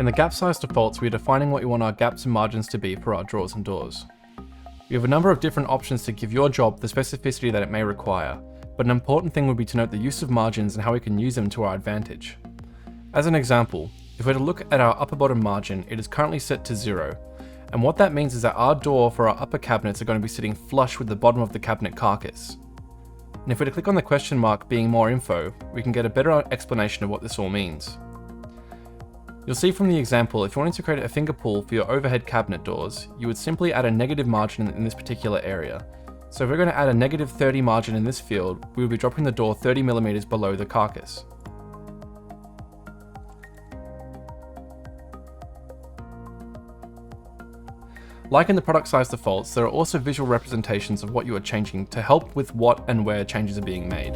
In the gap size defaults, we are defining what we want our gaps and margins to be for our drawers and doors. We have a number of different options to give your job the specificity that it may require, but an important thing would be to note the use of margins and how we can use them to our advantage. As an example, if we were to look at our upper bottom margin, it is currently set to 0, and what that means is that our door for our upper cabinets are going to be sitting flush with the bottom of the cabinet carcass. And if we were to click on the question mark being more info, we can get a better explanation of what this all means. You'll see from the example, if you wanted to create a finger pull for your overhead cabinet doors, you would simply add a negative margin in this particular area. So if we're going to add a negative 30 margin in this field, we would be dropping the door 30mm below the carcass. Like in the product size defaults, there are also visual representations of what you are changing to help with what and where changes are being made.